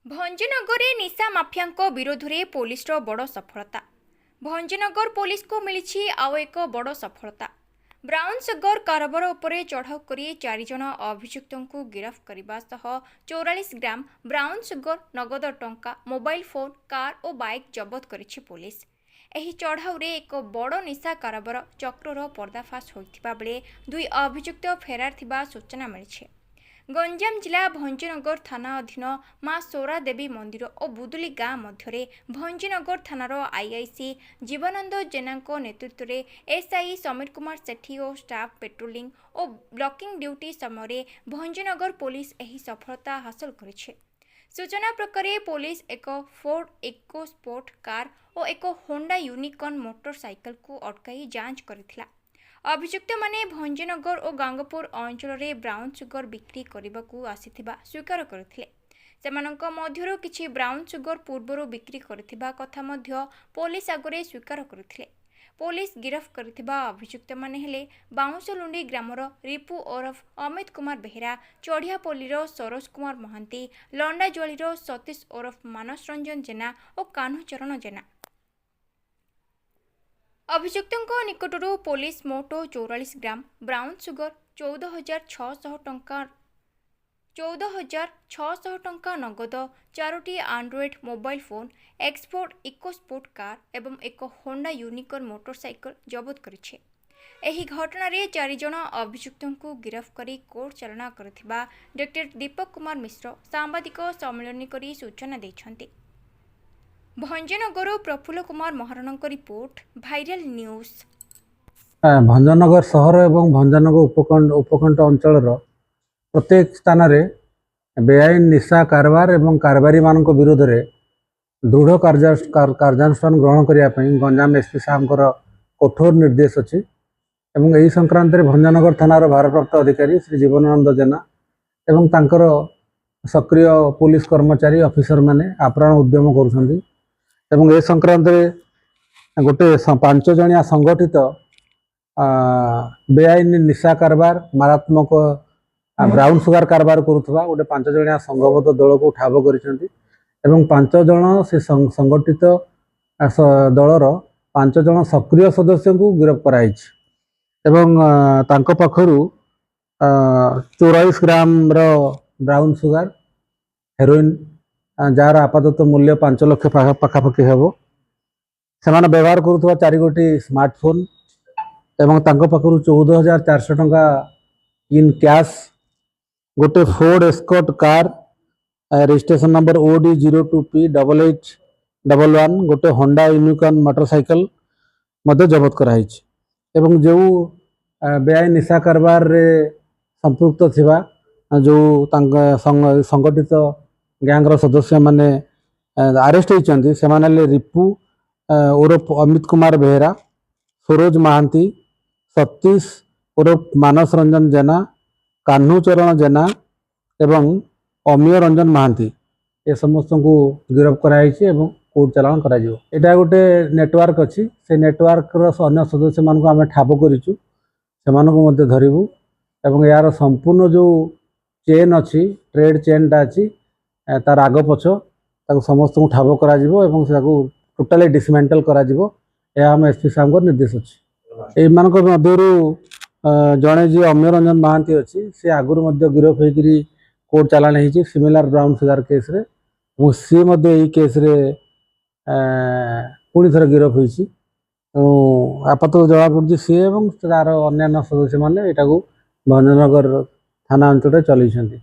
ଭଞ୍ଜନଗରରେ ନିଶା ମାଫିଆଙ୍କ ବିରୋଧରେ ପୋଲିସର ବଡ଼ ସଫଳତା। ଭଞ୍ଜନଗର ପୋଲିସକୁ ମିଳିଛି ଆଉ ଏକ ବଡ଼ ସଫଳତା। ବ୍ରାଉନ୍ ସୁଗର କାରବାର ଉପରେ ଚଢ଼ାଉ କରି 4 ଜଣ ଅଭିଯୁକ୍ତଙ୍କୁ ଗିରଫ କରିବା ସହ 44 ଗ୍ରାମ ବ୍ରାଉନ୍ ସୁଗର, ନଗଦ ଟଙ୍କା, ମୋବାଇଲ ଫୋନ୍, କାର୍ ଓ ବାଇକ୍ ଜବତ କରିଛି ପୋଲିସ। ଏହି ଚଢ଼ାଉରେ ଏକ ବଡ଼ ନିଶା କାରବାର ଚକ୍ରର ପର୍ଦ୍ଦାଫାଶ ହୋଇଥିବା ବେଳେ 2 ଅଭିଯୁକ୍ତ ଫେରାର ଥିବା ସୂଚନା ମିଳିଛି। ଗଞ୍ଜାମ ଜିଲ୍ଲା ଭଞ୍ଜନଗର ଥାନା ଅଧୀନ ମା ସୋରା ଦେବୀ ମନ୍ଦିର ଓ ବୁଦୁଲି ଗାଁ ମଧ୍ୟରେ ଭଞ୍ଜନଗର ଥାନାର ଆଇଆଇସି ଜୀବନାନନ୍ଦ ଜେନାଙ୍କ ନେତୃତ୍ୱରେ ଏସ୍ଆଇ ସମୀର କୁମାର ସେଠୀ ଓ ଷ୍ଟାଫ୍ ପେଟ୍ରୋଲିଂ ଓ ବ୍ଲକିଂ ଡ୍ୟୁଟି ସମୟରେ ଭଞ୍ଜନଗର ପୋଲିସ ଏହି ସଫଳତା ହାସଲ କରିଛି। ସୂଚନା ପ୍ରକାରେ ପୋଲିସ ଏକ ଫୋର୍ଡ ଇକୋସ୍ପୋର୍ଟ କାର୍ ଓ ଏକ ହୋଣ୍ଡା ୟୁନିକର୍ଣ୍ଣ ମୋଟର ସାଇକେଲକୁ ଅଟକାଇ ଯାଞ୍ଚ କରିଥିଲା। ଅଭିଯୁକ୍ତମାନେ ଭଞ୍ଜନଗର ଓ ଗାଙ୍ଗପୁର ଅଞ୍ଚଳରେ ବ୍ରାଉନ୍ ସୁଗର ବିକ୍ରି କରିବାକୁ ଆସିଥିବା ସ୍ୱୀକାର କରିଥିଲେ। ସେମାନଙ୍କ ମଧ୍ୟରୁ କିଛି ବ୍ରାଉନ୍ ସୁଗର ପୂର୍ବରୁ ବିକ୍ରି କରିଥିବା କଥା ମଧ୍ୟ ପୋଲିସ ଆଗରେ ସ୍ୱୀକାର କରିଥିଲେ। ପୋଲିସ ଗିରଫ କରିଥିବା ଅଭିଯୁକ୍ତମାନେ ହେଲେ ବାଉଁଶଲୁଣ୍ଡି ଗ୍ରାମର ରିପୁ ଓରଫ ଅମିତ କୁମାର ବେହେରା, ଚଢ଼ିଆପଲ୍ଲୀର ସରୋଜ କୁମାର ମହାନ୍ତି, ଲଣ୍ଡାଜୁଆଳିର ସତୀଶ ଓରଫ ମାନସ ରଞ୍ଜନ ଜେନା ଓ କାହ୍ନୁଚରଣ ଜେନା। ଅଭିଯୁକ୍ତଙ୍କ ନିକଟରୁ ପୋଲିସ ମୋଟ 44 ଗ୍ରାମ ବ୍ରାଉନ୍ ସୁଗର, 14,600 ଟଙ୍କା ନଗଦ, 4ଟି ଆଣ୍ଡ୍ରଏଡ୍ ମୋବାଇଲ ଫୋନ୍, ଏକ୍ସଫୋର୍ଡ ଇକୋସ୍ପୋର୍ଟ କାର୍ ଏବଂ ଏକ ହୋଣ୍ଡା ୟୁନିକର୍ଣ୍ଣ ମୋଟର ସାଇକେଲ ଜବତ କରିଛି। ଏହି ଘଟଣାରେ 4 ଜଣ ଅଭିଯୁକ୍ତଙ୍କୁ ଗିରଫ କରି କୋର୍ଟ ଚାଲାଣ କରିଥିବା ଡକ୍ଟର ଦୀପକ କୁମାର ମିଶ୍ର ସାମ୍ବାଦିକ ସମ୍ମିଳନୀ କରି ସୂଚନା ଦେଇଛନ୍ତି। ଭଞ୍ଜନଗର ପ୍ରଫୁଲ୍ଲ କୁମାର ମହାରଣଙ୍କ ରିପୋର୍ଟ, ଭାଇରାଲ ନ୍ୟୁଜ୍। ଭଞ୍ଜନଗର ସହର ଏବଂ ଭଞ୍ଜନଗର ଉପକଣ୍ଠ ଅଞ୍ଚଳର ପ୍ରତ୍ୟେକ ସ୍ଥାନରେ ବେଆଇନ ନିଶା କାରବାର ଏବଂ କାରବାରୀମାନଙ୍କ ବିରୋଧରେ ଦୃଢ଼ କାର୍ଯ୍ୟାନୁଷ୍ଠାନ ଗ୍ରହଣ କରିବା ପାଇଁ ଗଞ୍ଜାମ ଏସ୍ପି ସାହେବଙ୍କର କଠୋର ନିର୍ଦ୍ଦେଶ ଅଛି ଏବଂ ଏହି ସଂକ୍ରାନ୍ତରେ ଭଞ୍ଜନଗର ଥାନାର ଭାରପ୍ରାପ୍ତ ଅଧିକାରୀ ଶ୍ରୀ ଜୀବନାନନ୍ଦ ଜେନା ଏବଂ ତାଙ୍କର ସକ୍ରିୟ ପୁଲିସ କର୍ମଚାରୀ ଅଫିସରମାନେ ଆପ୍ରାଣ ଉଦ୍ୟମ କରୁଛନ୍ତି ଏବଂ ଏ ସଂକ୍ରାନ୍ତରେ ଗୋଟେ 5 ଜଣିଆ ସଂଗଠିତ ବେଆଇନ ନିଶା କାରବାର, ମାରାତ୍ମକ ବ୍ରାଉନ୍ ସୁଗାର କାରବାର କରୁଥିବା ଗୋଟେ 5 ଜଣିଆ ସଂଘବଦ୍ଧ ଦଳକୁ ଠାବ କରିଛନ୍ତି ଏବଂ 5 ଜଣ ସେ ସଂଗଠିତ ଦଳର 5 ଜଣ ସକ୍ରିୟ ସଦସ୍ୟଙ୍କୁ ଗିରଫ କରାଯାଇଛି ଏବଂ ତାଙ୍କ ପାଖରୁ 44 ଗ୍ରାମର ବ୍ରାଉନ୍ ସୁଗାର, ହେରୋଇନ୍, ଯାହାର ଆପାତତଃ ମୂଲ୍ୟ 5 ଲକ୍ଷ ପାଖାପାଖି ହେବ। ସେମାନେ ବ୍ୟବହାର କରୁଥିବା 4ଗୋଟି ସ୍ମାର୍ଟଫୋନ୍ ଏବଂ ତାଙ୍କ ପାଖରୁ 14,400 ଟଙ୍କା ଇନ୍ କ୍ୟାଶ୍, ଗୋଟେ Ford escort car registration number OD02P8811, ଗୋଟେ ହୋଣ୍ଡା ୟୁନିକର୍ଣ୍ଣ ମୋଟର ସାଇକେଲ ମଧ୍ୟ ଜବତ କରାଯାଇଛି ଏବଂ ଯେଉଁ ବେଆଇନ ନିଶା କାରବାରରେ ସମ୍ପୃକ୍ତ ଥିବା ଯେଉଁ ତାଙ୍କ ସଂଗଠିତ ଗ୍ୟାଙ୍ଗର ସଦସ୍ୟମାନେ ଆରେଷ୍ଟ ହୋଇଛନ୍ତି ସେମାନେ ହେଲେ ରିପୁ ଓରଫ ଅମିତ କୁମାର ବେହେରା, ସରୋଜ ମହାନ୍ତି, ସତୀଶ ଓରଫ ମାନସ ରଞ୍ଜନ ଜେନା, କାହ୍ନୁଚରଣ ଜେନା ଏବଂ ଅମିୟ ରଞ୍ଜନ ମହାନ୍ତି। ଏ ସମସ୍ତଙ୍କୁ ଗିରଫ କରାଯାଇଛି ଏବଂ କୋର୍ଟ ଚାଲାଣ କରାଯିବ। ଏଇଟା ଗୋଟେ ନେଟୱାର୍କ ଅଛି, ସେ ନେଟୱାର୍କର ଅନ୍ୟ ସଦସ୍ୟମାନଙ୍କୁ ଆମେ ଠାବ କରିଛୁ, ସେମାନଙ୍କୁ ମଧ୍ୟ ଧରିବୁ ଏବଂ ଏହାର ସମ୍ପୂର୍ଣ୍ଣ ଯେଉଁ ଚେନ୍ ଅଛି, ଟ୍ରେଡ୍ ଚେନ୍ଟା ଅଛି, ତାର ଆଗ ପଛ ତାକୁ ସମସ୍ତଙ୍କୁ ଠାବ କରାଯିବ ଏବଂ ତାକୁ ଟୋଟାଲି ଡିସମେଣ୍ଟଲ କରାଯିବ। ଏହା ଆମ ଏସ୍ପି ସାହେବଙ୍କର ନିର୍ଦ୍ଦେଶ ଅଛି। ଏମାନଙ୍କ ମଧ୍ୟରୁ ଜଣେ ଯିଏ ଅମିୟ ରଞ୍ଜନ ମହାନ୍ତି ଅଛି, ସେ ଆଗରୁ ମଧ୍ୟ ଗିରଫ ହୋଇକରି କୋର୍ଟ ଚାଲାଣ ହେଇଛି ସିମିଲାର ବ୍ରାଉନ୍ ସୁଗାର କେସ୍ରେ ଏବଂ ସିଏ ମଧ୍ୟ ଏହି କେସ୍ରେ ପୁଣି ଥରେ ଗିରଫ ହୋଇଛି। ତେଣୁ ଆପାତତଃ ଜଣାପଡ଼ୁଛି ସିଏ ଏବଂ ତାର ଅନ୍ୟାନ୍ୟ ସଦସ୍ୟମାନେ ଏଇଟାକୁ ଭଞ୍ଜନଗର ଥାନା ଅଞ୍ଚଳରେ ଚଲେଇଛନ୍ତି।